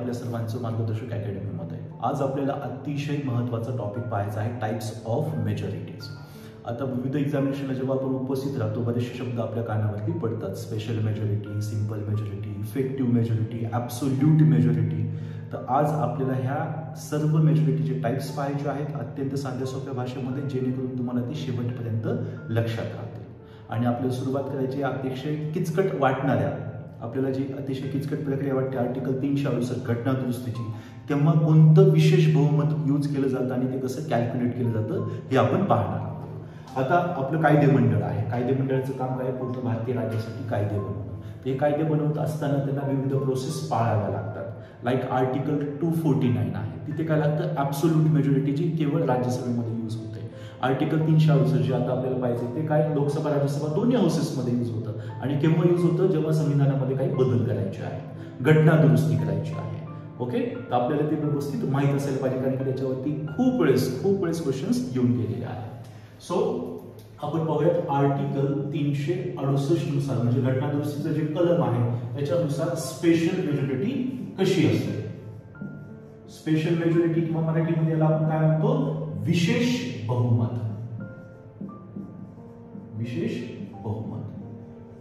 आपल्या सर्वांचं मार्गदर्शक अकॅडमीमध्ये. आज आपल्याला अतिशय महत्त्वाचा टॉपिक पाहायचा आहे, टाइप्स ऑफ मेजॉरिटीज. आता विविध एक्झामिनेशनला जेव्हा आपण उपस्थित राहतो बरेचसे शब्द आपल्या कानावरती पडतात. Special majority, simple majority, effective majority, absolute majority. तर आज आपल्याला ह्या सर्व मेजॉरिटीचे टाइप्स पाहायचे आहेत अत्यंत साध्या सोप्या भाषेमध्ये, जेणेकरून तुम्हाला ती शेवटपर्यंत लक्षात राहतील. आणि आपल्याला सुरुवात करायची अतिशय किचकट वाटणाऱ्या, आपल्याला जी अतिशय किचकट प्रक्रिया वाटते आर्टिकल 368 घटना दुरुस्तीची, तेव्हा कोणतं विशेष बहुमत यूज केलं जातं आणि ते कसं कॅल्क्युलेट केलं जातं हे आपण पाहणार आहोत. आता आपलं कायदे मंडळ आहे. कायदे मंडळाचं काम काय, पूर्ण भारतीय राज्यासाठी कायदे बनवणं. हे कायदे बनवत असताना त्यांना विविध प्रोसेस पाळाव्या लागतात. लाईक आर्टिकल 249 आहे, तिथे काय लागतं, ॲब्सोल्यूट मेजॉरिटीची केवळ राज्यसभेमध्ये यूज होते. आर्टिकल 368 जे आता आपल्याला पाहिजे ते काय, लोकसभा राज्यसभा दोन्ही हाऊसेसमध्ये यूज होतं. आणि केव्हा यूज होतं, जेव्हा संविधानामध्ये काही बदल करायचे आहेत, घटना दुरुस्ती करायची आहे. ओके, तर आपल्याला ते व्यवस्थित माहीत असायला पाहिजे, कारण की त्याच्यावरती खूप वेळेस क्वेश्चन्स येऊन गेलेले आहेत. सो आपण पाहूयात आर्टिकल 368 नुसार, म्हणजे घटना दुरुस्तीचं जे कलम आहे त्याच्यानुसार स्पेशल मेजॉरिटी कशी असते. स्पेशल मेजॉरिटी किंवा मराठीमध्ये याला आपण काय म्हणतो, विशेष बहुमत. विशेष बहुमत.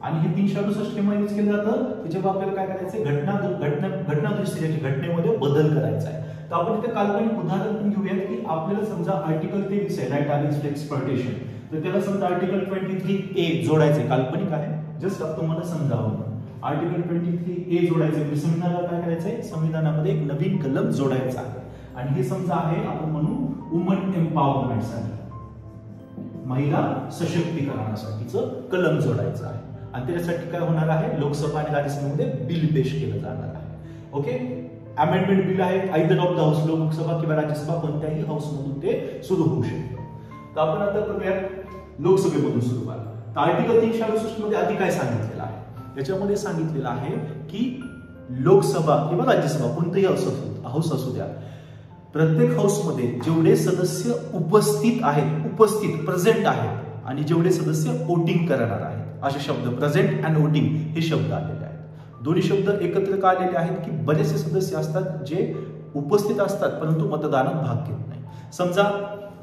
आणि हे 368 केव्हा यूज केलं जातं, जेव्हा आपल्याला काय करायचंय, घटना दुरुस्ती घटनेमध्ये बदल करायचा आहे. तर आपण इथे काल्पनिक उदाहरण पण घेऊयात की आपल्याला समजा आर्टिकल 23 आहे, राईट अगेन्स्ट एक्सप्लॉयटेशन, तर त्याला समजा आर्टिकल 23A जोडायचे. काल्पनिक आहे, जस्ट तुम्हाला समजावं. आर्टिकल 23A जोडायचे म्हणजे संविधानाला काय करायचंय, संविधानामध्ये एक नवीन कलम जोडायचा आहे. आणि हे समजा आहे, आपण म्हणू वुमन एम्पॉवरमेंटसाठी, महिला सशक्तीकरणासाठीचं कलम जोडायचं आहे. आणि त्याच्यासाठी काय होणार आहे, लोकसभा आणि राज्यसभेमध्ये बिल पेश केलं जाणार आहे. ओके, अमेंडमेंट बिल आहे, either of the house, Lok Sabha किंवा राज्यसभा कोणत्याही हाऊसमधून ते सुरू होऊ शकतं. तर आपण आता करूयात लोकसभेमधून सुरुवात. तर आर्टिकल 368 मध्ये आधी काय सांगितलेलं आहे, त्याच्यामध्ये सांगितलेलं आहे की लोकसभा किंवा राज्यसभा कोणतंही हाऊस असू द्या, प्रत्येक हाऊसमध्ये जेवढे सदस्य उपस्थित प्रेझेंट आहेत आणि जेवढे सदस्य वोटिंग करणार आहेत, असे शब्द प्रेझेंट अँड वोटिंग हे शब्द आलेले आहेत. दोन्ही शब्द एकत्र का आलेले आहेत की बरेचसे सदस्य असतात जे उपस्थित असतात परंतु मतदानात भाग घेत नाही. समजा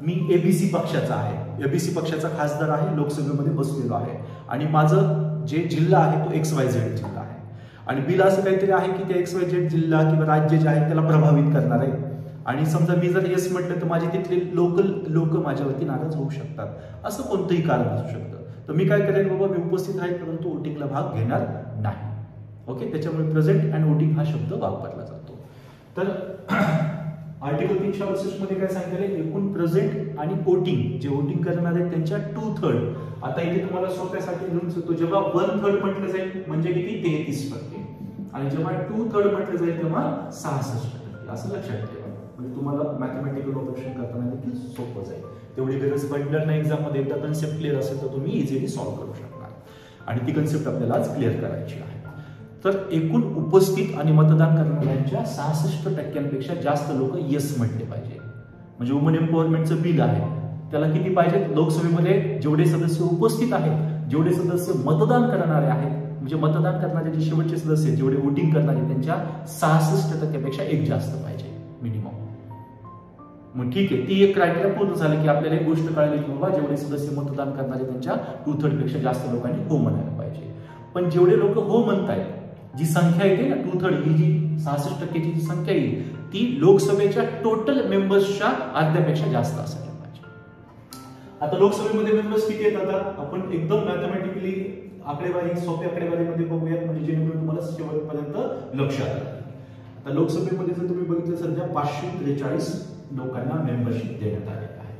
मी एबीसी पक्षाचा आहे, एबीसी पक्षाचा खासदार आहे, लोकसभेमध्ये बसलेलो आहे आणि माझं जे जिल्हा आहे तो XYZ जिल्हा आहे. आणि बिल असं काहीतरी आहे की ते XYZ जिल्हा किंवा राज्य जे आहे त्याला प्रभावित करणार आहे. आणि समजा मी जर येस म्हटलं तर माझे तिथले लोकल लोक माझ्यावरती नाराज होऊ शकतात, असं कोणतंही कारण असू शकतं. तर मी काय करेन, बाबा मी उपस्थित आहे परंतु वोटिंगला भाग घेणार नाही. ओके, त्याच्यामुळे प्रेझेंट अँड वोटिंग हा शब्द वापरला जातो. तर आर्टिकल 368 मध्ये काय सांगितलं, एकूण प्रेझेंट आणि वोटिंग, जे वोटिंग करणार आहेत त्यांच्या 2/3. आता इथे तुम्हाला सोप्यासाठी घेऊन शकतो, जेव्हा 1/3 म्हटलं जाईल म्हणजे किती, 33%, आणि जेव्हा 2/3 म्हटलं जाईल तेव्हा 66%. असं लक्षात ठेवा, म्हणजे तुम्हाला मॅथमॅटिकल ऑपरेशन करताना देखील सोपं जाईल. तेवढी गरज पडणार नाही एक्झाममध्ये. एकदा कन्सेप्ट क्लिअर असेल तर तुम्ही इझिली सॉल्व्ह करू शकणार, आणि ती कन्सेप्ट आपल्याला आज क्लिअर करायची आहे. तर एकूण उपस्थित आणि मतदान करणाऱ्यांच्या 66% जास्त लोक येस म्हटले पाहिजे. म्हणजे वुमन एम्पॉवरमेंटचं बिल आहे, त्याला किती पाहिजे, लोकसभेमध्ये जेवढे सदस्य उपस्थित आहेत, जेवढे सदस्य मतदान करणारे आहेत, म्हणजे मतदान करणारे जे शेवटचे सदस्य जेवढे वोटिंग करणारे त्यांच्या 66% एक जास्त पाहिजे मिनिमम. मग ठीक आहे, ती एक क्रायटेरिया पूर्ण झाली की आपल्याला एक गोष्ट कळली की बाबा जेवढे सदस्य मतदान करणारे त्यांच्या 2/3 जास्त लोकांनी हो म्हणायला पाहिजे. पण जेवढे लोक हो म्हणतायत, जी संख्या येते ना 2/3, ही जी 66% जी संख्या येईल ती लोकसभेच्या टोटल मेंबर्सच्या अर्ध्यापेक्षा जास्त असायला पाहिजे. आता लोकसभेमध्ये मेंबर्स किती येतात, आता आपण एकदम मॅथमॅटिकली आकडेवारी, सोप्या आकडेवारीमध्ये बघूयात, म्हणजे जेणेकरून तुम्हाला शेवटपर्यंत लक्षात राहील. आता लोकसभेमध्ये जर तुम्ही बघितलं सध्या 543 लोकांना मेंबरशिप देण्यात आलेली आहे.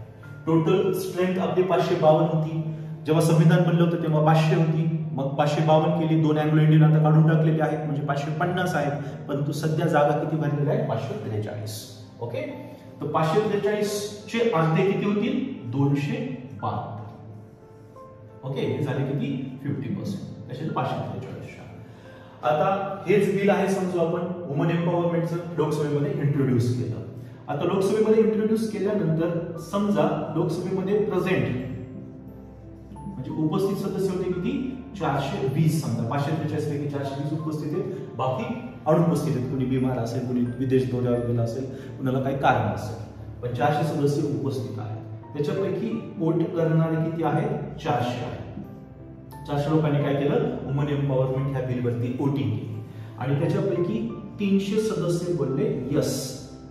टोटल स्ट्रेंथ आपली 552 होती. जेव्हा संविधान बनलं होतं तेव्हा 500 होती, मग 552 केली, 2 अँग्लो इंडियन आता काढून टाकलेले आहेत म्हणजे 550 आहेत. परंतु सध्या जागा किती भरलेल्या आहेत, 543. ओके, तर 543 चे अर्धे किती होतील, 272. ओके, हे झाले किती, 50%. तसे 543. आता हेच बिल आहे समजू आपण वुमन एम्पॉवरमेंटचं, लोकसभेमध्ये इंट्रोड्यूस केलं. आता लोकसभेमध्ये इंट्रोड्यूस केल्यानंतर समजा लोकसभेमध्ये प्रेझेंट म्हणजे उपस्थित सदस्य होते किती 420 समजा 543 पैकी 420 उपस्थित आहेत, बाकी अनुपस्थित आहेत. कुणी बिमार असेल, कुणी विदेश दौऱ्यावर गेला असेल, कुणाला काही कारण असेल, पण 400 सदस्य उपस्थित आहेत. त्याच्यापैकी वोट करणारे किती आहेत 400 आहेत. 400 लोकांनी काय केलं वुमन एम्पॉवरमेंट ह्या बिलवरती वोटिंग केली आणि त्याच्यापैकी 300 सदस्य बोलले यस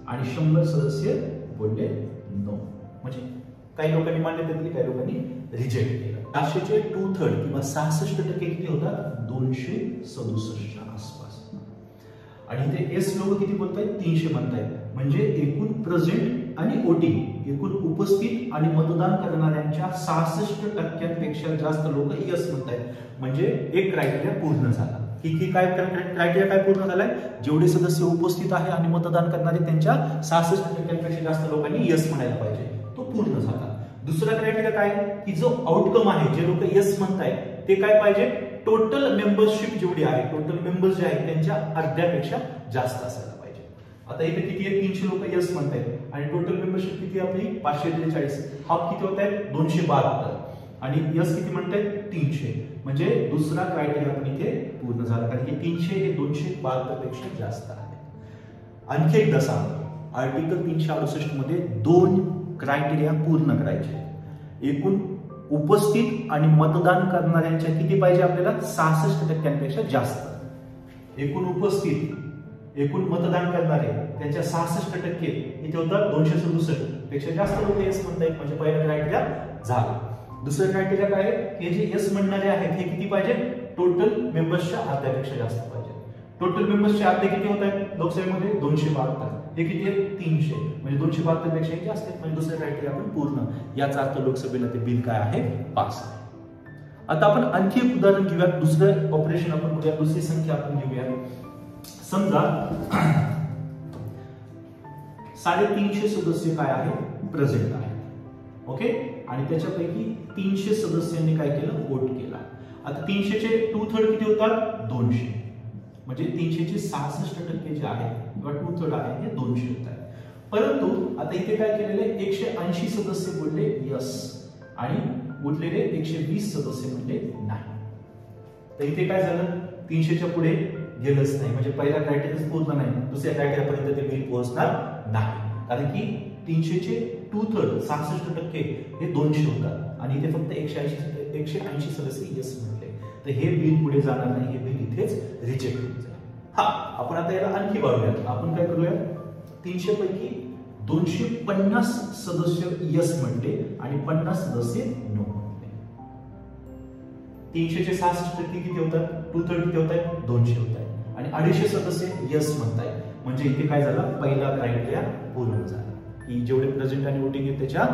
आणि 100 सदस्य बोलले नो. म्हणजे काही लोकांनी मान्यता दिली, काही लोकांनी रिजेक्ट केलं. 400चे 2/3 किंवा 66% किती होतात 267 आसपास. आणि इथे एस लोक किती बोलतायत 300 म्हणतायत. म्हणजे एकूण प्रेझेंट आणि वोटिंग एकूण उपस्थित आणि मतदान करणाऱ्यांच्या 66% जास्त लोक यस म्हणतायत. म्हणजे एक क्रायटेरिया पूर्ण झाला. की काय क्रायटेरिया काय पूर्ण झालाय, जेवढे सदस्य उपस्थित आहे आणि मतदान करणारे त्यांच्या 66% जास्त लोकांनी यस म्हणायला पाहिजे, तो पूर्ण झाला. दुसरा क्रायटेरिया काय की जो आउटकम आहे, जे लोक यस म्हणतायत ते काय पाहिजे, टोटल मेंबरशिप जेवढी आहे, टोटल मेंबर्स जे आहेत त्यांच्या अर्ध्यापेक्षा जास्त असायला पाहिजे. आता इथे किती आहे 300 लोक यस म्हणतायत आणि टोटल मेंबरशिप किती आपली 543. हाफ किती होत आहेत 272 आणि यस किती म्हणतायत 300. म्हणजे दुसरा क्रायटेरिया पण इथे पूर्ण झाला, कारण की 300 हे 272 पेक्षा जास्त आहे. आणखी एकदा सांगतो, आर्टिकल 368 मध्ये 2 क्रायटेरिया पूर्ण करायचे. एकूण उपस्थित आणि मतदान करणाऱ्यांच्या किती पाहिजे आपल्याला 66% जास्त. एकूण उपस्थित एकूण मतदान करणारे त्यांच्या 66% इथे होतात 267 पेक्षा जास्त लोक यस म्हणतायत. म्हणजे पहिला क्रायटेरिया झाला. दुसरं क्रायटेरिया काय आहे, हे जे यस म्हणणारे आहेत हे किती पाहिजे, टोटल मेंबर्सच्या अर्ध्यापेक्षा जास्त पाहिजे. टोटल मेंबर्सचे अर्धे किती होत आहेत लोकसभेमध्ये 272, हे किती आहे 300. म्हणजे 272 पेक्षा जास्त आहेत. म्हणजे दुसरं क्रायटेरिया आपण पूर्ण. याचा अर्थ लोकसभेला ते बिल काय आहे पास आहे. आता आपण आणखी एक उदाहरण घेऊया. दुसरं ऑपरेशन आपण बघूया, दुसरी संख्या आपण घेऊया. समजा 350 सदस्य काय आहे प्रेझेंट आहे. ओके, आणि त्याच्यापैकी 300 सदस्यांनी काय केलं वोट केला. आता 300चे 2/3 किती होतात 200. म्हणजे 300चे 66% जे आहे किंवा 2/3 आहे हे 200 होत आहे. परंतु आता इथे काय केलेलं आहे 180 सदस्य बोलले यस आणि उरलेले 120 सदस्य म्हणले नाही. तर इथे काय झालं 300च्या पुढे गेलंच नाही. म्हणजे पहिला क्रायटेरिया पूर्ण नाही, दुसऱ्या क्रायटेरियापर्यंत ते बिल पोहोचणार नाही. कारण की 300चे 2/3 66% हे 200 होतात आणि इथे फक्त 180 सदस्य यस म्हटले. तर हे बिल पुढे जाणार नाही, हे बिल इथेच रिजेक्ट होईल. हा, आपण आता याला आणखी वाढवूया. आपण काय करूया 300 पैकी 250 सदस्य यस म्हटले आणि 50 सदस्य नो म्हटले. 300चे 66% किती होतात 2/3 किती होत आहेत 200 होत आहेत आणि 250 सदस्य यस म्हणतायत. म्हणजे इथे काय झालं पहिला क्रायटेरिया पूर्ण झाला की जेवढे प्रेझेंट आणि वोटिंग आहेत त्याच्या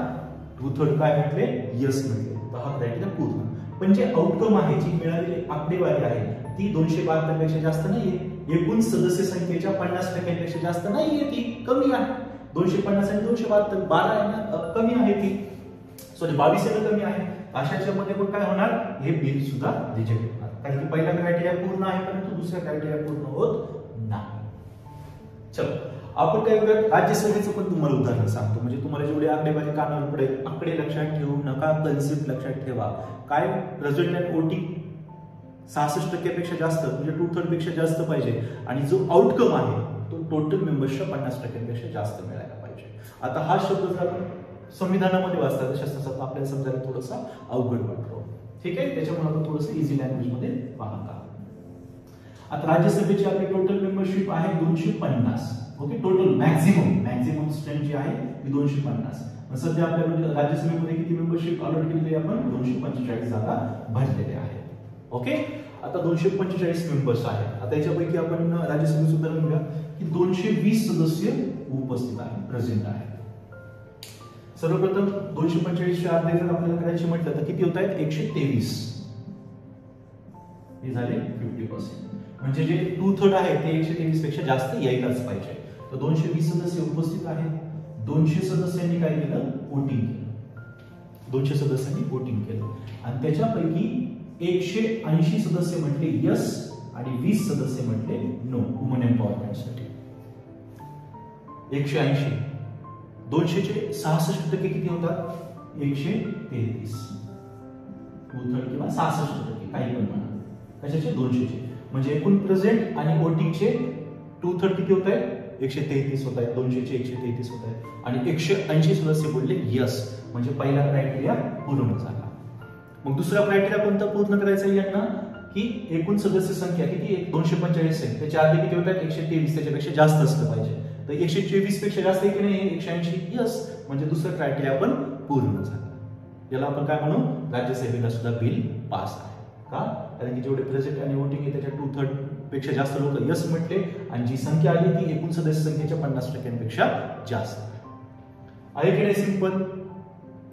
2/3 काय म्हटले यस म्हटले. तर हा क्रायटेरिया पूर्ण. पण जे आउटकम आहे, जी मिळालेली आकडेवारी आहे ती 272 पेक्षा जास्त नाहीये. एकूण सदस्य संख्येच्या 50% पेक्षा जास्त नाहीये, ती कमी आहे. 250 आणि 272 12 कमी आहे, ती सॉरी 22 कमी आहे. अशाच्या मध्ये पण काय होणार हे बिल सुद्धा रिजेक्ट होणार. कारण की पहिला क्रायटेरिया पूर्ण आहे परंतु दुसरा क्रायटेरिया पूर्ण होत नाही. चलो आपण काय करूया राज्यसभेचं पण तुम्हाला उदाहरण सांगतो. म्हणजे तुम्हाला जेवढे आकडेवारी कानावर पडेल आकडे लक्षात ठेवू नका, कन्सेप्ट लक्षात ठेवा. काय प्रेझेंट आणि वोटिंग 66% पेक्षा जास्त म्हणजे 2/3 पेक्षा जास्त पाहिजे आणि जो आउटकम आहे तो टोटल मेंबर्सच्या 50% पेक्षा जास्त मिळायला पाहिजे. आता हा शब्द जर आपण संविधानामध्ये वाचता तसं आपल्याला समजायला थोडासा अवघड वाटतो. ठीक आहे, त्याच्यामुळे आपण थोडंसं इझी लँग्वेज मध्ये पाहत आहोत. आता राज्यसभेची आपली टोटल मेंबरशिप आहे 250. ओके, टोटल मॅक्झिमम स्ट्रेंथ जी आहे ती 250. सध्या आपल्या राज्यसभेमध्ये किती मेंबरशिप अलॉट केलेली आहे आपण 245 जागा भरलेल्या आहेत. ओके, आता 245 मेंबर्स आहेत. आता याच्यापैकी आपण राज्यसभेचं उदाहरण घेऊया की 220 सदस्य उपस्थित आहेत प्रेझेंट आहेत. सर्वप्रथम 245 अर्धे जर आपल्याला करायचे म्हटलं तर किती होत आहेत 123. हे झाले 50%. म्हणजे जे 2/3 आहे ते 123 पेक्षा जास्त यायलाच पाहिजे. तर 220 सदस्य उपस्थित आहेत. 200 सदस्यांनी काय केलं वोटिंग केलं. 200 सदस्यांनी वोटिंग केलं आणि त्याच्यापैकी 180 सदस्य म्हटले यस आणि 20 सदस्य म्हटले नो वुमन एम्पॉवरमेंटसाठी. 180 200चे 66% किती होतात 133. 2/3 66%, काही पण म्हणा. कशाचे? 200चे. म्हणजे एकूण प्रेझेंट आणि वोटिंगचे 2/3 किती होत आहे? 133 होत आहेत. 200चे 133 होत आहेत आणि 180 सदस्य बोलले यस, म्हणजे पहिला क्रायटेरिया पूर्ण झाला. मग दुसरा क्रायटेरिया कोणता पूर्ण करायचा आहे यांना? की एकूण सदस्य संख्या किती? 245 आहे, त्याच्या आधी किती होतात? 123, त्याच्यापेक्षा जास्त असलं पाहिजे. तर 124 पेक्षा जास्त आहे की नाही? 180, यस, म्हणजे दुसरं क्रायटेरिया पण पूर्ण झालं. याला आपण काय म्हणू? राज्यसभेला सुद्धा बिल पास आहे. का? कारण की जेवढे प्रेझेंट आणि वोटिंग आहे त्याच्या 2/3 पेक्षा जास्त लोक यस म्हटले आणि जी संख्या आली ती एकूण सदस्य संख्येच्या 50% जास्त आहे की नाही? सिंपल.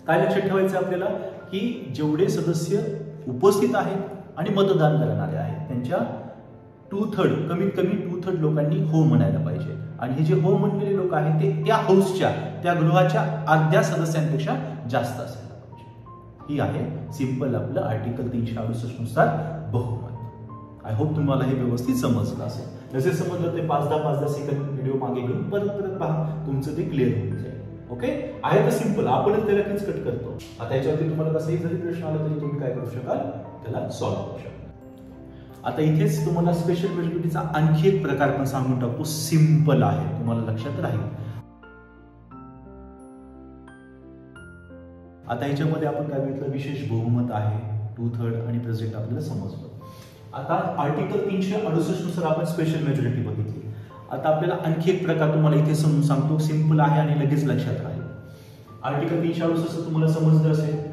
काय लक्षात ठेवायचं आपल्याला? की जेवढे सदस्य उपस्थित आहेत आणि मतदान करणारे आहेत त्यांच्या 2/3, कमीत कमी 2/3 लोकांनी हो म्हणायला पाहिजे. आणि हे जे हो म्हणलेले लोक आहेत ते त्या हाऊसच्या, त्या गृहाच्या अर्ध्या सदस्यांपेक्षा जास्त असायला पाहिजे. ही आहे सिंपल आपलं आर्टिकल 368 नुसार बहुमत. आय होप तुम्हाला हे व्यवस्थित समजलं असेल. जसे समजलं ते 5-10 सेकंद व्हिडिओ मागे घेऊन परत पहा, तुमचं ते क्लिअर होऊन जाईल. ओके, आहे तर सिंपल, आपणच त्याला किचकट करतो. आता याच्यावरती तुम्हाला कसाही जरी प्रश्न आला तरी तुम्ही काय करू शकाल? त्याला सॉल्व्ह करू शकाल. आता इथेच तुम्हाला स्पेशल मेजॉरिटीचा आणखी एक प्रकार पण सांगून टाकतो. सिंपल आहे, तुम्हाला लक्षात राहील. आता याच्यामध्ये आपण काय बघितलं? विशेष बहुमत आहे, 2/3 आणि प्रेझेंट आपल्याला समजलं. आता आर्टिकल 368 नुसार आपण स्पेशल मेजॉरिटी बघितली. आता आपल्याला आणखी एक प्रकार तुम्हाला इथे समजून सांगतो. सिंपल आहे आणि लगेच लक्षात राहील. आर्टिकल 368 तुम्हाला समजलं असेल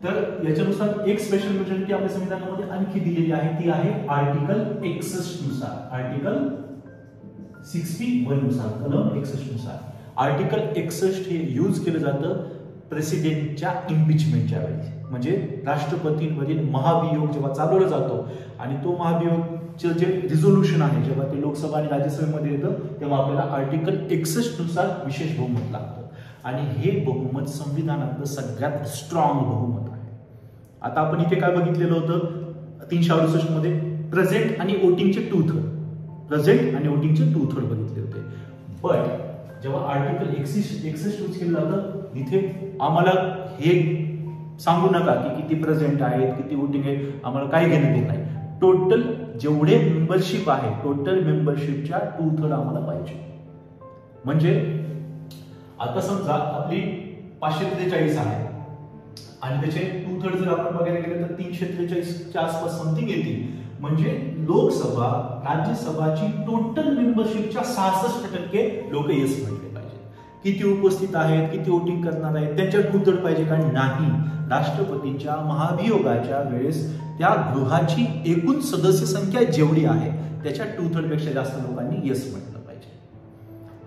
तर याच्यानुसार एक स्पेशल मेजॉरिटी आपल्या संविधानामध्ये आणखी दिलेली आहे. ती आहे आर्टिकल 61 नुसार, आर्टिकल 61 नुसार, कलम 61 नुसार. आर्टिकल 61 हे यूज केलं जातं प्रेसिडेंटच्या इम्पिचमेंटच्या वेळी. म्हणजे राष्ट्रपतींवरील महाभियोग जेव्हा चालवला जातो आणि तो महाभियोगचे जे रिझोल्युशन आहे जेव्हा ते लोकसभा आणि राज्यसभेमध्ये येतं तेव्हा आपल्याला आर्टिकल 61 नुसार विशेष बहुमत लागतं. आणि हे बहुमत संविधानातलं सगळ्यात स्ट्रॉंग बहुमत आहे. आता आपण इथे काय बघितलेलं होतं? 368 मध्ये प्रेझेंट आणि वोटिंगचे 2/3, प्रेझेंट आणि वोटिंगचे 2/3 बघितले होते. पण जेव्हा आर्टिकल 61 यूज केलं जातं इथे आम्हाला हे सांगू नका की किती प्रेझेंट आहेत, किती वोटिंग आहे, आम्हाला काही घेणं देत नाही. टोटल जेवढे मेंबरशिप आहे, टोटल मेंबरशिपच्या 2/3 आम्हाला पाहिजे. म्हणजे आता समजा आपली 543 आहे आणि त्याचे 2/3 जर आपण बघायला गेलं तर 343च्या आसपास समथिंग येतील. म्हणजे लोकसभा, राज्यसभाची टोटल मेंबरशिपच्या 66% लोक येस म्हटले पाहिजे. किती उपस्थित आहेत, किती वोटिंग करणार आहेत, त्यांच्या 2/3 पाहिजे का? नाही. राष्ट्रपतींच्या महाभियोगाच्या वेळेस त्या गृहाची एकूण सदस्य संख्या जेवढी आहे त्याच्या 2/3 पेक्षा जास्त लोकांनी येस म्हटलं पाहिजे.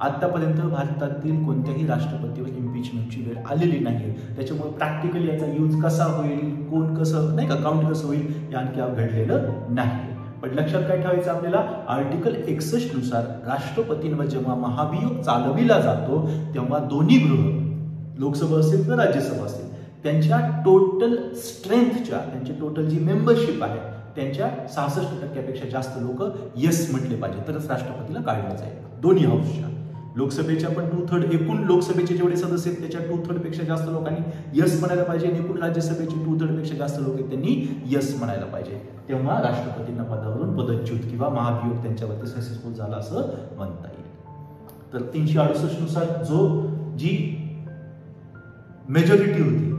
आतापर्यंत भारतातील कोणत्याही राष्ट्रपतीवर इम्पिचमेंटची वेळ आलेली नाही. त्याच्यामुळे प्रॅक्टिकली याचा यूज कसा होईल, कोण कसं नाही का काउंट कसं होईल हे आणखी घडलेलं नाही. पण लक्षात काय ठेवायचं आपल्याला? आर्टिकल 61 नुसार राष्ट्रपतींवर जेव्हा महाभियोग चालविला जातो तेव्हा दोन्ही गृह, लोकसभा असेल किंवा राज्यसभा असेल, त्यांच्या टोटल स्ट्रेंथच्या, त्यांची टोटल जी मेंबरशिप आहे त्यांच्या 66% जास्त लोक येस म्हटले पाहिजे तरच राष्ट्रपतीला काढलं जाईल. दोन्ही हाऊसच्या, लोकसभेच्या पण 2/3, एकूण लोकसभेचे जेवढे सदस्य आहेत त्याच्या 2/3 पेक्षा जास्त लोकांनी यस म्हणायला पाहिजे. एकूण राज्यसभेचे 2/3 पेक्षा जास्त लोक आहेत त्यांनी यस म्हणायला पाहिजे. तेव्हा राष्ट्रपतींना पदावरून पदच्युत किंवा महाभियोग त्यांच्यावरती सक्सेसफुल झाला असं म्हणता येईल. तर 368 नुसार जी मेजॉरिटी होती,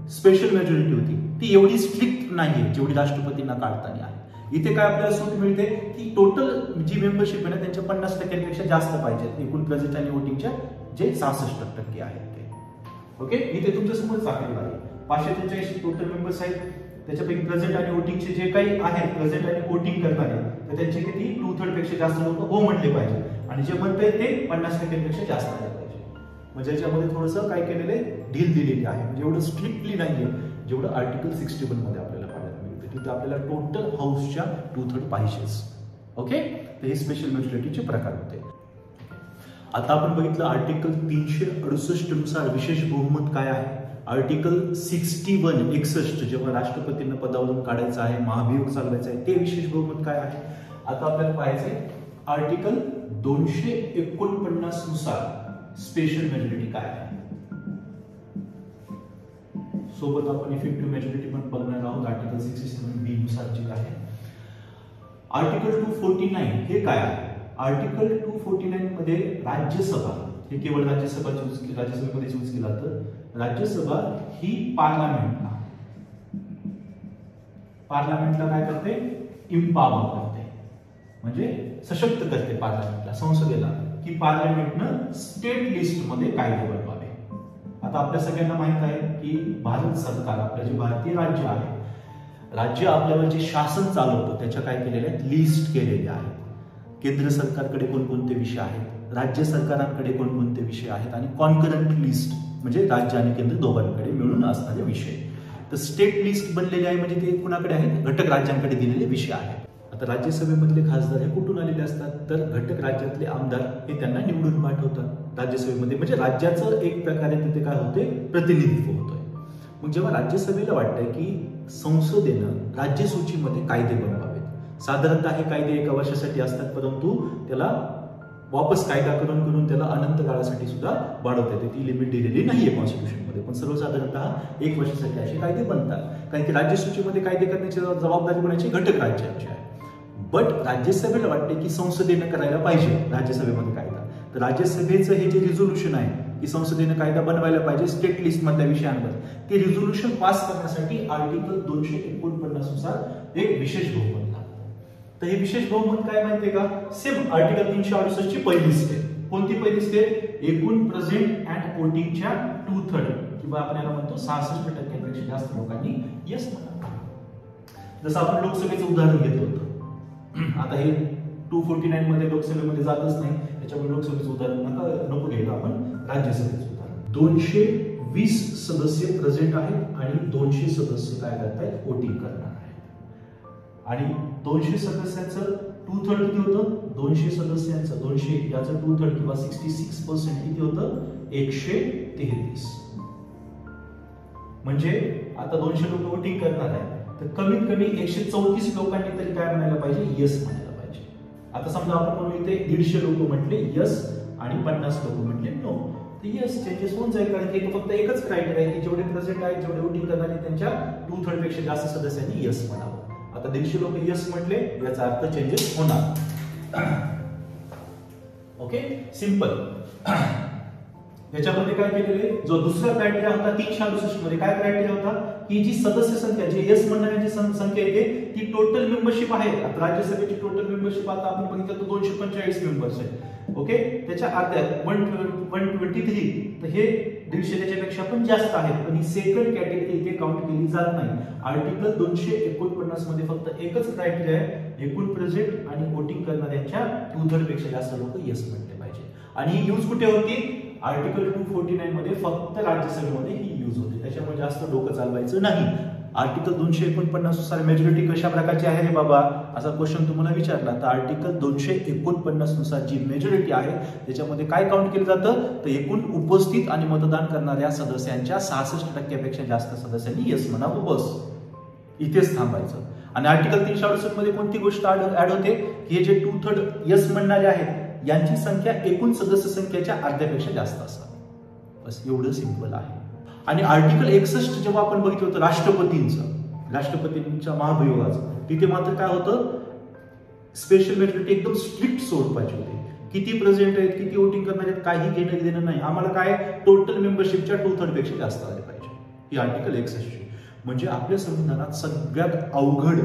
स्पेशल मेजॉरिटी होती, ती एवढी स्ट्रिक्ट नाहीये जेवढी राष्ट्रपतींना काढताना आहे. इथे काय आपल्याला सूट मिळते की टोटल जी मेंबरशिप आहे ना त्यांच्या 50% जास्त पाहिजे एकूण प्रेझेंट आणि वोटिंगच्या जे 66% आहेत ते. ओके, इथे तुमच्या समोर दाखवलेलं आहे 543 टोटल मेंबर्स आहेत. त्याच्यापैकी प्रेझेंट आणि वोटिंगचे जे काही आहेत, प्रेझेंट आणि वोटिंग करणारे, तर त्यांचे किती 2/3 पेक्षा जास्त लोक हो म्हटले पाहिजे आणि जे म्हणताय ते 50% पेक्षा जास्त आले पाहिजे. म्हणजे याच्यामध्ये थोडंसं काय केलेलं आहे, ढील दिलेली आहे. म्हणजे एवढं स्ट्रिक्टली नाहीये जेवढं आर्टिकल 61 मध्ये आपल्याला पाहायला मिळते. तिथे आपल्याला टोटल हाऊसच्या 2/3 पाहिजेच. ओके, तर हे स्पेशल मेजॉरिटीचे प्रकार होते. आता आपण बघितलं आर्टिकल 368 नुसार विशेष बहुमत काय आहे. आर्टिकल 61 जेव्हा राष्ट्रपतींना पदावरून काढायचं आहे, महाभियोग चालवायचा आहे, ते विशेष बहुमत काय आहे. आता आपल्याला पाहायचंय आर्टिकल 249 नुसार स्पेशल मेजॉरिटी काय आहे. सोबत आपण इफेक्टिव्ह मेजॉरिटी पण बघणार आहोत आर्टिकल 67B नुसार जे आहे. आर्टिकल 249 हे काय आहे? आर्टिकल 249 मध्ये राज्यसभा, हे केवळ राज्यसभेमध्ये यूज केला तर राज्यसभा ही पार्लमेंटला काय करते? इम्पावर करते, म्हणजे सशक्त करते पार्लमेंटला, संसदेला, की पार्लमेंटनं स्टेट लिस्ट मध्ये कायदे बनवावे. आता आपल्या सगळ्यांना माहित आहे की भारत सरकार, आपलं जे भारतीय राज्य आहे, राज्य आपल्यावर जे शासन चालवतं त्याच्या काय केलेल्या आहेत? लिस्ट केलेल्या आहेत. केंद्र सरकारकडे कोणकोणते विषय आहेत, राज्य सरकारांकडे कोणकोणते विषय आहेत, आणि कॉन्करंट लिस्ट म्हणजे राज्य आणि केंद्र दोघांकडे मिळून असणारे विषय. तर स्टेट लिस्ट बनलेले आहे म्हणजे ते कुणाकडे आहेत? घटक राज्यांकडे दिलेले विषय आहेत. आता राज्यसभेमधले खासदार हे कुठून आलेले असतात? तर घटक राज्यातले आमदार हे त्यांना निवडून पाठवतात राज्यसभेमध्ये, म्हणजे राज्याचं एक प्रकारे तिथे काय होते? प्रतिनिधित्व होतंय. मग जेव्हा राज्यसभेला वाटतंय की संसदेनं राज्यसूचीमध्ये कायदे बनवावेत, साधारणतः हे कायदे एका वर्षासाठी असतात, परंतु त्याला वापस कायदा करून त्याला अनंत काळासाठी सुद्धा वाढवता येते. ती लिमिट दिलेली नाहीये कॉन्स्टिट्यूशनमध्ये, पण सर्वसाधारणतः एक वर्षासाठी असे कायदे बनतात. कारण की राज्यसूचीमध्ये कायदे करण्याची जबाबदारी कोणाची? घटक राज्यांची आहे. बट राज्यसभेला वाटते की संसदेनं करायला पाहिजे राज्यसभेमध्ये कायदा. तर राज्यसभेचं हे जे रिझोल्युशन आहे की संसदेनं कायदा बनवायला पाहिजे स्टेट लिस्ट मधल्या विषयांवर, ते रिझोल्युशन पास करण्यासाठी आर्टिकल 249 नुसार एक विशेष बहुमत लागतं. तर हे विशेष बहुमत काय माहितीये का? सेम आर्टिकल 368 ची पहिली स्टेप. कोणती पहिली स्टेप? एकूण प्रेझेंट अँड वोटिंगच्या 2/3 किंवा आपण याला म्हणतो 66% जास्त लोकांनी येस म्हणा. जसं आपण लोकसभेचं उदाहरण घेतलं होतं. आता हे 249 मध्ये लोकसभेमध्ये जातच नाही, त्याच्यामुळे लोकसभेचं उदाहरण नको घ्यायला, आपण राज्यसभेचं उदाहरण. 220 सदस्य प्रेझेंट आहेत आणि 200 सदस्य काय करतायत? वोटिंग करणार आहेत. आणि 200 सदस्यांचं 2/3 किती होतं? 200 सदस्यांचं 200 याचं 2/3 किंवा 66% किती होतं? 133. म्हणजे आता 200 लोक वोटिंग करणार आहे, तर कमीत कमी 134 लोकांनी तरी काय म्हणायला पाहिजे? येस म्हणायला पाहिजे. आता समजा आपण म्हणू इथे 150 लोक म्हटले येस आणि 50 लोक म्हटले नो, तर येस चेंजेस होऊन जाईल. कारण की फक्त एकच क्रायटेरिया आहे की जेवढे प्रेझेंट आहेत, जेवढे वोटिंग करणारे त्यांच्या 2/3 पेक्षा जास्त सदस्यांनी येस म्हणावं. आता 150 लोक येस म्हटले, याचा अर्थ चेंजेस होणार. Okay, simple. याच्यामध्ये काय केलेले? जो दुसरा क्रायटेरिया होता 368 मध्ये, काय क्रायटेरिया होता? की जी सदस्य संख्या, जे येस म्हणणाऱ्यांची संख्या येते ती टोटल मेंबरशिप आहे. आता राज्यसभेची टोटल मेंबरशिप आता आपण बघितलं तर 245 मेंबर्स आहे. ओके, त्याच्या अर्ध्यात 123, तर हे 150 त्याच्यापेक्षा पण जास्त आहेत, पण ही सेकंड कॅटेगरी इथे काउंट केली जात नाही. आर्टिकल 249 मध्ये फक्त एकच क्रायटेरिया आहे, एकूण प्रेझेंट आणि वोटिंग करणाऱ्यांच्या 2/3 पेक्षा जास्त लोक येस म्हटले पाहिजे. आणि ही यूज कुठे होती? आर्टिकल 249 मध्ये फक्त राज्यसभेमध्ये ही यूज होते, त्याच्यामुळे जास्त डोकं चालवायचं नाही. आर्टिकल 249 नुसार मेजॉरिटी कशा प्रकारची आहे रे बाबा, असा क्वेश्चन तुम्हाला विचारला तर आर्टिकल 249 नुसार जी मेजॉरिटी आहे त्याच्यामध्ये काय काउंट केलं जातं? तर एकूण उपस्थित आणि मतदान करणाऱ्या सदस्यांच्या 66% पेक्षा जास्त सदस्यांनी येस म्हणावं, बस इथेच थांबायचं. आणि आर्टिकल 368 मध्ये कोणती गोष्ट ऍड होते? की हे जे 2/3 येस म्हणणारे आहेत यांची संख्या एकूण सदस्य संख्येच्या अर्ध्यापेक्षा जास्त असावी, बस एवढं सिंपल आहे. आणि आर्टिकल 61 जेव्हा आपण बघितलं होतं राष्ट्रपतींच्या महाभियोगाचं, तिथे मात्र काय होतं? स्पेशल मेजॉरिटी एकदम स्ट्रिक्ट स्वरूपाची होती. किती प्रेझेंट आहेत, किती वोटिंग करणार आहेत, काही घेणं देणं नाही. आम्हाला काय? टोटल मेंबरशिपच्या 2/3 पेक्षा जास्त आले पाहिजे. ही आर्टिकल 61. म्हणजे आपल्या संविधानात सगळ्यात अवघड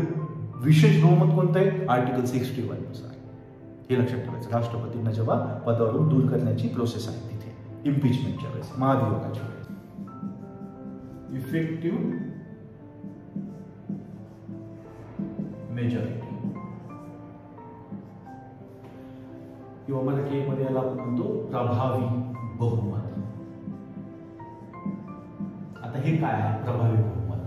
विशेष बहुमत कोणतं आहे? आर्टिकल 61 नुसार. हे लक्षात ठेवायचं. राष्ट्रपतींना जेव्हा पदावरून दूर करण्याची प्रोसेस आहे तिथे, इम्पिचमेंटच्या वेळेस, महाभियोगाच्या वेळेस. इफेक्टिव्ह मेजॉरिटी किंवा मराठीमध्ये याला आपण म्हणतो प्रभावी बहुमत. आता हे काय आहे प्रभावी बहुमत?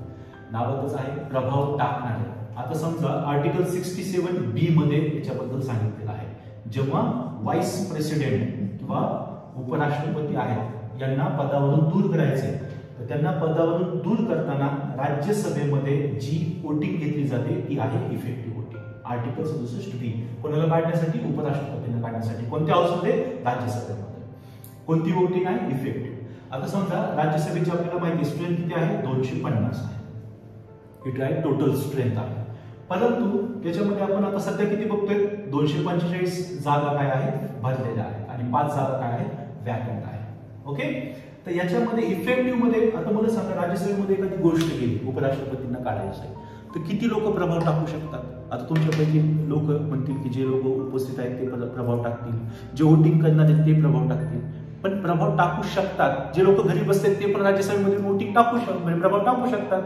नावातच आहे प्रभाव टाकणारे. आता समजा आर्टिकल 67B मध्ये याच्याबद्दल सांगितलेलं आहे, जेव्हा व्हाईस प्रेसिडेंट किंवा उपराष्ट्रपती आहेत यांना पदावरून दूर करायचे, तर त्यांना पदावरून दूर करताना राज्यसभेमध्ये जी वोटिंग घेतली जाते ती आहे इफेक्टिव्ह वोटिंग. आर्टिकल 67B कोणाला काढण्यासाठी? उपराष्ट्रपतींना काढण्यासाठी. कोणत्या हाऊसमध्ये? राज्यसभेमध्ये. कोणती वोटिंग आहे? इफेक्टिव्ह. आता समजा राज्यसभेची आपल्याला माहिती स्ट्रेंथ किती आहे? 250 आहे. ही काय टोटल स्ट्रेंथ आहे. परंतु त्याच्यामध्ये आपण आता सध्या किती बघतोय, 245 जागा काय आहेत भरलेल्या आहेत आणि 5 जागा काय आहेत वॅकंट आहेत. ओके, तर याच्यामध्ये इफेक्टिव्ह मध्ये आता मला सांगा, राज्यसभेमध्ये एखादी गोष्ट केली, उपराष्ट्रपतींना काढायचं आहे, तर किती लोक प्रभाव टाकू शकतात? आता तुमच्यापैकी लोक म्हणतील की जे लोक उपस्थित आहेत ते प्रभाव टाकतील, जे वोटिंग करणार आहेत ते प्रभाव टाकतील. पण प्रभाव टाकू शकतात, जे लोक घरी बसतात ते पण राज्यसभेमध्ये वोटिंग टाकू शकतात, म्हणजे प्रभाव टाकू शकतात.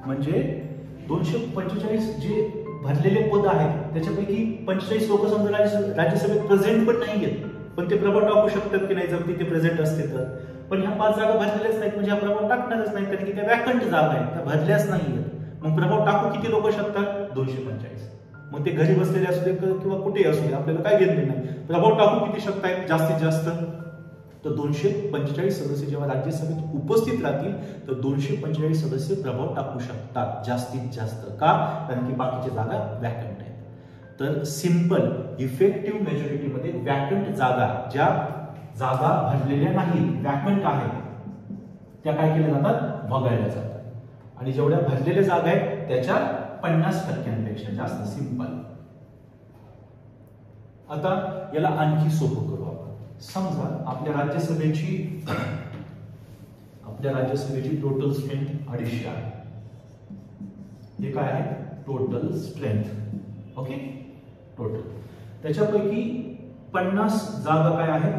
म्हणजे 245 जे भरलेले पद आहेत त्याच्यापैकी 45 लोक समजा राज्यसभेत प्रेझेंट पण नाही आहेत, पण ते प्रभाव टाकू शकतात की नाही जर तिथे प्रेझेंट असते तर. पण ह्या 5 जागा भरलेल्याच नाहीत म्हणजे हा प्रभाव टाकणारच नाही, कारण की त्या वॅकंट जागा आहेत, त्या भरल्याच नाहीयेत. मग प्रभाव टाकू किती लोक शकतात? 245. मग ते घरी बसलेले असू दे किंवा कुठेही असू दे, आपल्याला काय घेतले नाही. प्रभाव टाकू किती शकतायत जास्तीत जास्त? तर 245 सदस्य जेव्हा राज्यसभेत उपस्थित राहतील तर 245 सदस्य प्रभाव टाकू शकतात जास्तीत जास्त. का? कारण की बाकीच्या जागा वॅकंट आहेत. तर सिंपल इफेक्टिव्ह मेजॉरिटीमध्ये वॅकंट जागा, ज्या जागा भरलेल्या नाही वॅकंट आहेत, त्या काय केल्या जातात? वगळल्या जातात. आणि जेवढ्या भरलेल्या जागा आहेत त्याच्या 50% जास्त. सिंपल. आता याला आणखी सोपं करू आपण. समजा आपल्या राज्यसभेची टोटल स्ट्रेंथ 250 आहे. हे काय आहे? Total strength. Okay, total. त्याच्यापैकी 50 जागा काय आहेत?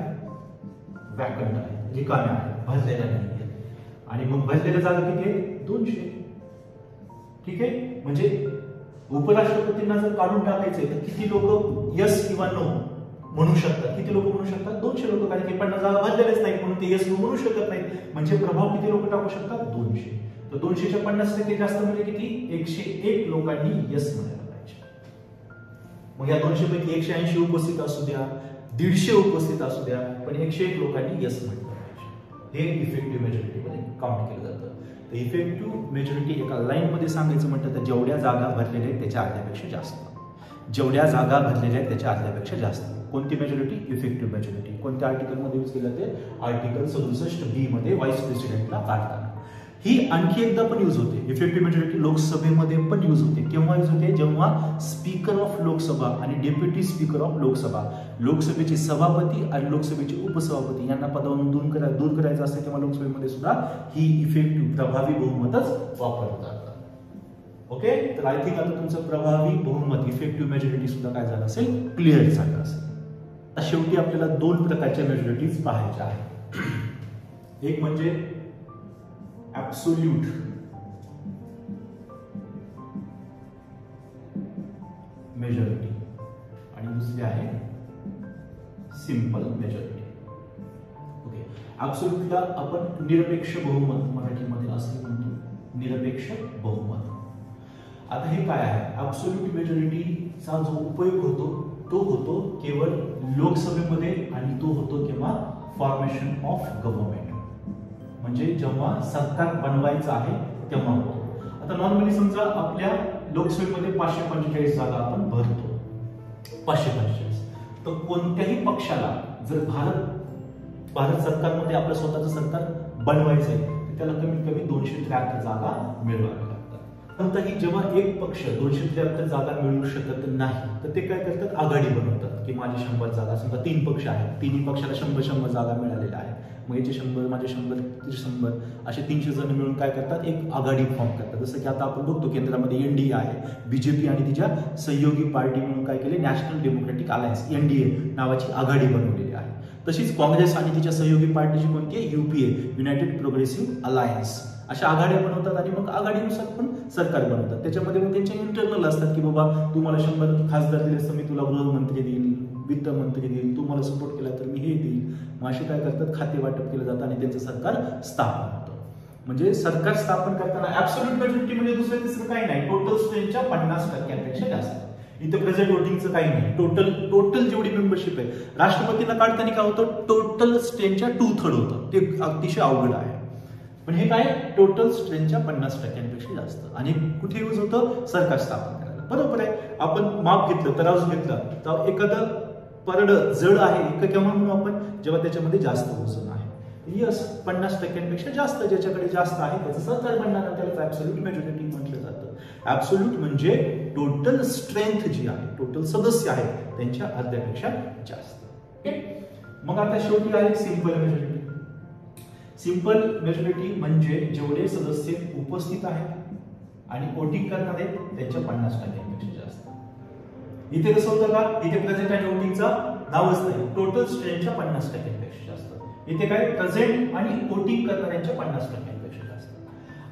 वॅकंट आहेत, रिकाम्या आहेत, भरलेल्या नाही. आणि मग भरलेल्या जागा किती आहेत? 200. ठीक आहे, म्हणजे उपराष्ट्रपतींना जर काढून टाकायचंय तर किती लोक यस किंवा नो म्हणू शकतात? किती लोक म्हणू शकतात? 200 लोक, कारण की 50 जागा भरलेल्याच नाहीत म्हणून ते यस नो म्हणू शकत नाहीत. म्हणजे प्रभाव किती लोक टाकू शकतात? 200. तर 200च्या 50% जास्त म्हणजे किती? 101 लोकांनी यस म्हणायला पाहिजे. मग या 200 पैकी 180 उपस्थित असू द्या, 150 उपस्थित असू द्या, पण 101 लोकांनी यस म्हटलं पाहिजे. हे इफेक्टिव्ह मेजॉरिटीमध्ये काउंट केलं जातं. तर इफेक्टिव्ह मेजॉरिटी एका लाईन मध्ये सांगायचं म्हटलं तर जेवढ्या जागा भरलेल्या आहेत त्याच्या अर्ध्यापेक्षा जास्त. जेवढ्या जागा भरलेल्या आहेत त्याच्या अर्ध्यापेक्षा जास्त. कोणती मेजॉरिटी? Effective majority. कोणत्या आर्टिकलमध्ये यूज केलं? ते आर्टिकल 67B मध्ये व्हाईस प्रेसिडेंटला काढताना. ही आणखी एकदा पण यूज होते. इफेक्टिव्ह मेजॉरिटी लोकसभेमध्ये पण यूज होते. केव्हा यूज होते? जेव्हा स्पीकर ऑफ लोकसभा आणि डेप्युटी स्पीकर ऑफ लोकसभा, लोकसभेचे सभापती आणि लोकसभेचे उपसभापती यांना पदावरून दूर करायचं असते, तेव्हा लोकसभेमध्ये सुद्धा ही इफेक्टिव्ह प्रभावी बहुमतच वापरलं जातं. ओके, तर आय थिंक आता तुमचं प्रभावी बहुमत इफेक्टिव्ह मेजॉरिटी सुद्धा काय झालं असेल? क्लिअर झालं असेल. आता शेवटी आपल्याला 2 प्रकारच्या मेजॉरिटीज पाहायच्या आहेत. एक म्हणजे ऍब्सोल्यूट मेजॉरिटी आणि दुसरी आहे सिंपल मेजॉरिटी. ओके, ऍब्सोल्यूटला आपण निरपेक्ष बहुमत मराठीमध्ये असे म्हणतो, निरपेक्ष बहुमत. आता हे काय आहे? ऍब्सोल्यूट मेजॉरिटीचा जो उपयोग होतो तो होतो केवळ लोकसभेमध्ये आणि तो होतो केव्हा? फॉर्मेशन ऑफ गव्हर्नमेंट, म्हणजे जेव्हा सरकार बनवायचं आहे तेव्हा होतो. आता नॉर्मली समजा आपल्या लोकसभेमध्ये 545 जागा आपण भरतो, 545. तर कोणत्याही पक्षाला जर भारत सरकारमध्ये आपलं स्वतःचं सरकार बनवायचं आहे तर त्याला कमीत कमी 273 जागा मिळवाव्या लागतात. कोणताही जेव्हा एक पक्ष 273 जागा मिळवू शकत नाही तर ते काय करतात? आघाडी बनवतात की माझे 100 जागा, समजा 3 पक्ष आहेत, तिन्ही पक्षाला 100 जागा मिळालेल्या आहेत, मग याचे 100 माझे 100 तुझे 100 असे 300 जण मिळून काय करतात? एक आघाडी फॉर्म करतात. जसं की आता आपण बघतो केंद्रामध्ये NDA आहे, बीजेपी आणि तिच्या सहयोगी पार्टी म्हणून काय केले? नॅशनल डेमोक्रेटिक अलायन्स NDA नावाची आघाडी बनवलेली आहे. तशीच काँग्रेस आणि तिच्या सहयोगी पार्टीची कोणती आहे? UPA, United progressive alliance. अशा आघाड्या बनवतात आणि मग आघाडीनुसार पण सरकार बनवतात. त्याच्यामध्ये मग त्यांचे इंटरनल असतात की बाबा तू मला 100 खासदार दिलेस तर मी तुला गृहमंत्री देईल, वित्तमंत्री देईल, तू मला सपोर्ट केला तर मी हे देईल. मग असे काय करतात? खाते वाटप केलं जातं आणि त्यांचं सरकार स्थापन होतं. म्हणजे सरकार स्थापन करताना ऍब्सोल्यूट मेजॉरिटी म्हणजे दुसरं तिसरं काही नाही, टोटल स्ट्रेंथच्या 50% जास्त. इथं प्रेझेंट वोटिंगचं काही नाही, टोटल जेवढी मेंबरशिप आहे. राष्ट्रपतीला काढताना काय होतं? टोटल स्ट्रेंथच्या 2/3 होतं, ते अतिशय अवघड आहे. पण हे काय? टोटल स्ट्रेंथच्या 50% जास्त. आणि कुठे यूज होतं? सरकार स्थापन करायला. बरोबर आहे. आपण माप घेतलं, तराजू घेतला तर एखादं परड जड आहे एक केव्हा म्हणून आपण? जेव्हा त्याच्यामध्ये जास्त वजन आहे. यस, 50% जास्त, ज्याच्याकडे जास्त आहे त्याचं सरकार बनणार, त्याला ऍब्सोल्यूट मेजॉरिटी म्हटलं जातं. ऍब्सोल्यूट म्हणजे टोटल स्ट्रेंथ जी आहे, टोटल सदस्य आहेत त्यांच्या अर्ध्यापेक्षा जास्त. मग आता शेवटी आहे सिंपल मेजॉरिटी. सिंपल मेजॉरिटी म्हणजे जेवढे सदस्य उपस्थित आहेत आणि वोटिंग करणार आहेत त्यांच्या 50%पेक्षा जास्त. इथे कसं होतं का, इथे प्रेझेंट आणि वोटिंगचा नावच नाही, टोटल स्ट्रेंथच्या 50%पेक्षा जास्त. इथे काय, प्रेझेंट आणि वोटिंग करणाऱ्यांच्या 50%पेक्षा जास्त.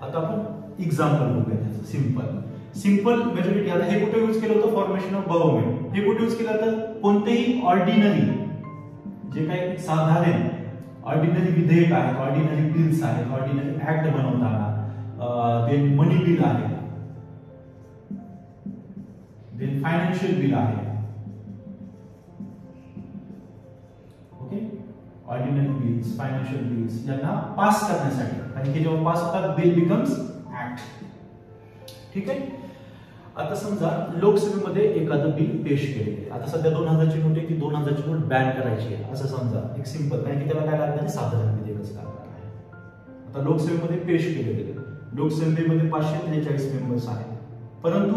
आता आपण एक्झाम्पल बघूया त्याचं. Simple majority. आता हे कुठे यूज केलं होतं, फॉर्मेशन ऑफ गव्हर्नमेंट. हे कुठे यूज केलं होतं, कोणतेही ऑर्डिनरी जे काही साधारण ऑर्डिनरी विधेयक आहेत, ऑर्डिनरी बिल्स आहेत, ऑर्डिनरी ऍक्ट बनवताना, देन मनी बिल आहे, देन फायनान्शियल बिल आहे, okay, ordinary bills, financial bills यांना पास करण्यासाठी, आणि हे जेव्हा पास होतात बिल बिकम्स ऍक्ट. ठीक आहे. आता समजा लोकसभेमध्ये एखादं बिल पेश केले, आता सध्या 2000 ची नोट आहे, ती 2000 ची नोट बॅन करायची आहे असं समजा, एक सिंपल, कारण की त्याला काय लागणार आहे, साधारण विधेयकच लागणार आहे. आता लोकसभेमध्ये पेश केले गेले, लोकसभेमध्ये 543 मेंबर्स आहेत, परंतु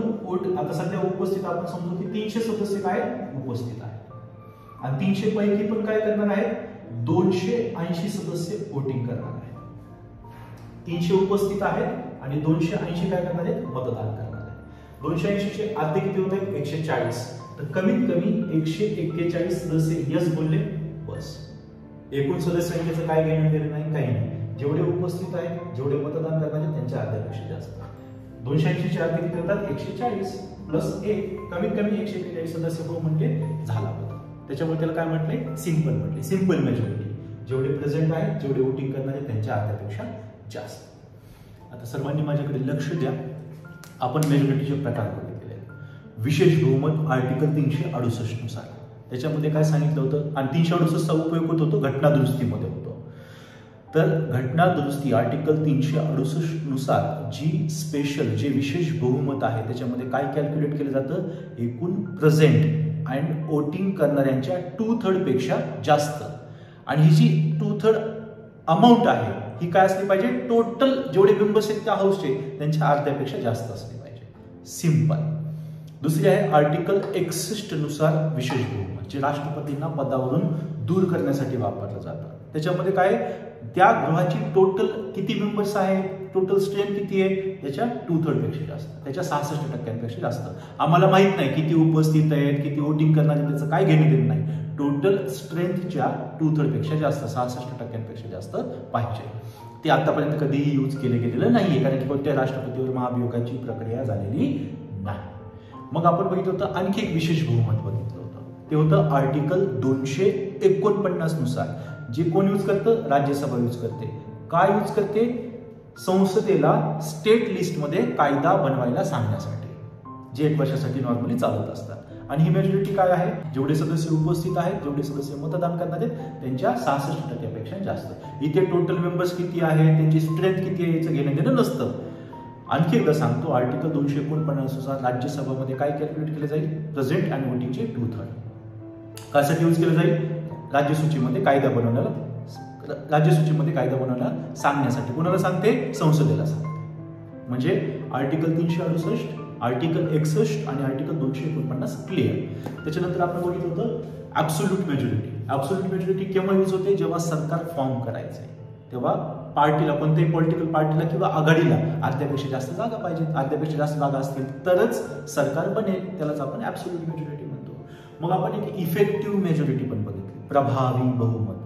आता सध्या उपस्थित आपण समजू की 300 सदस्य काय उपस्थित आहेत, आणि 300 पैकी पण काय करणार आहेत, 280 सदस्य वोटिंग करणार आहेत. 300 उपस्थित आहेत आणि 280 काय करणार आहेत, मतदान करणार. 280 चे अर्धे किती होते, 140. तर कमीत कमी 141 सदस्य यस बोलले, बस. एकूण सदस्य संख्येचं काय घेणं देणं नाही, काही नाही. जेवढे उपस्थित आहेत, जेवढे मतदान करणार आहेत त्यांच्या अर्ध्यापेक्षा जास्त. 280 चे अर्धे किती होतात, 140 प्लस 1, कमीत कमी 141 सदस्य हो म्हणजे झाला होता. त्याच्यामुळे त्याला काय म्हटले, सिंपल म्हटले. सिंपल मेजॉरिटी, जेवढे प्रेझेंट आहेत, जेवढे वोटिंग करणार आहेत त्यांच्या अर्ध्यापेक्षा जास्त. आता सर्वांनी माझ्याकडे लक्ष द्या. आपण मेजॉरिटीचे प्रकार बघितले. विशेष बहुमत आर्टिकल 368 नुसार त्याच्यामध्ये काय सांगितलं होतं, आणि 368चा उपयोग होत होतो घटना दुरुस्तीमध्ये होतो. तर घटना दुरुस्ती आर्टिकल 368 नुसार जी स्पेशल, जे विशेष बहुमत आहे त्याच्यामध्ये काय कॅल्क्युलेट केलं जातं, एकूण प्रेझेंट अँड वोटिंग करणाऱ्यांच्या 2/3 पेक्षा जास्त. आणि ही जी 2/3 अमाऊंट आहे ही काय असली पाहिजे, टोटल जेवढे मेंबर्स आहेत त्या हाऊसचे त्यांच्या अर्ध्यापेक्षा जास्त असली पाहिजे. सिंपल. दुसरी आहे आर्टिकल 61 नुसार विशेष बहुमत, जे राष्ट्रपतींना पदावरून दूर करण्यासाठी वापरलं जातं. त्याच्यामध्ये काय, त्या गृहाची टोटल किती मेंबर्स आहेत, टोटल स्ट्रेंथ किती आहे, त्याच्या 2/3 पेक्षा जास्त, त्याच्या 66% जास्त. आम्हाला माहित नाही किती उपस्थित आहेत, किती वोटिंग करणार आहेत, त्याचं काय घेणं देणं नाही. टोटल स्ट्रेंथच्या 2/3 पेक्षा जास्त, 66% जास्त पाहिजे. ते आतापर्यंत कधीही यूज केले गेलेलं नाहीये, कारण की कोणत्या राष्ट्रपतीवर महाभियोगाची प्रक्रिया झालेली नाही. मग आपण बघितलं होतं आणखी एक विशेष बहुमत बघितलं होतं, ते होतं आर्टिकल 249 नुसार, जे कोण यूज करतं, राज्यसभा यूज करते. काय यूज करते, संसदेला स्टेट लिस्टमध्ये कायदा बनवायला सांगण्यासाठी, जे 1 वर्षासाठी नॉर्मली चालत असतात. आणि ही मेजॉरिटी काय आहे, जेवढे सदस्य उपस्थित आहेत, जेवढे सदस्य मतदान करणार आहेत त्यांच्या 66% पेक्षा जास्त. इथे टोटल मेंबर्स किती आहेत, त्यांची स्ट्रेंथ किती आहे याचं घेणं देणं नसतं. आणखी एकदा सांगतो, आर्टिकल 249 नुसार राज्यसभामध्ये काय कॅल्क्युलेट केलं जाईल, प्रेझेंट आणि वोटिंगचे 2/3. कशासाठी यूज केलं जाईल, राज्यसूचीमध्ये कायदा बनवण्याला सांगण्यासाठी. कोणाला सांगते, संसदेला सांगते. म्हणजे आर्टिकल 368, आर्टिकल 61 आणि आर्टिकल 249 क्लिअर. त्याच्यानंतर आपण बघितलं होतं ऍब्सोल्यूट मेजॉरिटी. ऍब्सोल्यूट मेजॉरिटी केव्हा यूज होते, जेव्हा सरकार फॉर्म करायचंय, तेव्हा पार्टीला, कोणत्याही पॉलिटिकल पार्टीला किंवा आघाडीला अर्ध्यापेक्षा जास्त जागा पाहिजेत. अर्ध्यापेक्षा जास्त जागा असतील तरच सरकार बनेल, त्यालाच आपण ऍब्सोल्यूट मेजॉरिटी म्हणतो. मग आपण एक इफेक्टिव्ह मेजॉरिटी पण बघितली, प्रभावी बहुमत.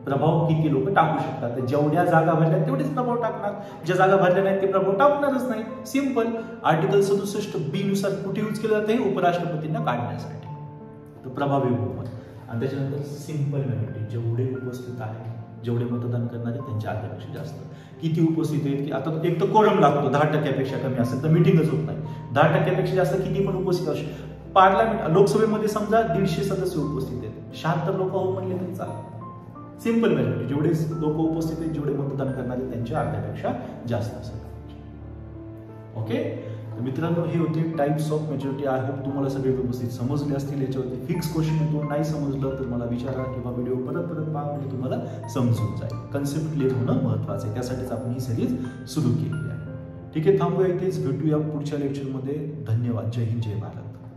प्रभाव किती लोक टाकू शकतात, जेवढ्या जागा भरल्या तेवढेच प्रभाव टाकणार, ज्या जागा भरल्या नाहीत ते प्रभाव टाकणारच नाही. सिंपल. आर्टिकल 67B नुसार कुठे यूज केलं जाते, उपराष्ट्रपतींना काढण्यासाठी. तर प्रभावी बहुमत. आणि त्याच्यानंतर सिंपल मेजॉरिटी, जेवढे उपस्थित आहेत, जेवढे मतदान करणारे त्यांच्या अर्ध्यापेक्षा जास्त. किती उपस्थित आहेत, की आता एक तर कोरम लागतो, 10% कमी असेल तर मीटिंगच होत नाही. 10% जास्त किती पण उपस्थित असू. पार्लमेंट, लोकसभेमध्ये समजा 150 सदस्य उपस्थित आहेत, 76 लोक हो म्हणले तरी चालेल. सिंपल मेजॉरिटी, जेवढे लोक उपस्थित आहेत, जेवढे मतदान करणारे त्यांच्या अर्ध्यापेक्षा जास्त असेल. ओके. तर मित्रांनो, हे होते types of majority. I hope तुम्हाला सगळे व्यवस्थित समजले असतील. याच्यावरती फिक्स क्वेश्चन येतो, नाही समजलं तर मला विचारा किंवा व्हिडिओ परत पहा, म्हणजे तुम्हाला समजून जाईल. कन्सेप्ट क्लिअर होणं महत्वाचं आहे, त्यासाठीच आपण ही सिरीज सुरू केली आहे. ठीक आहे, थांबूया इथेच, भेटूया पुढच्या लेक्चरमध्ये. धन्यवाद. जय हिंद, जय भारत.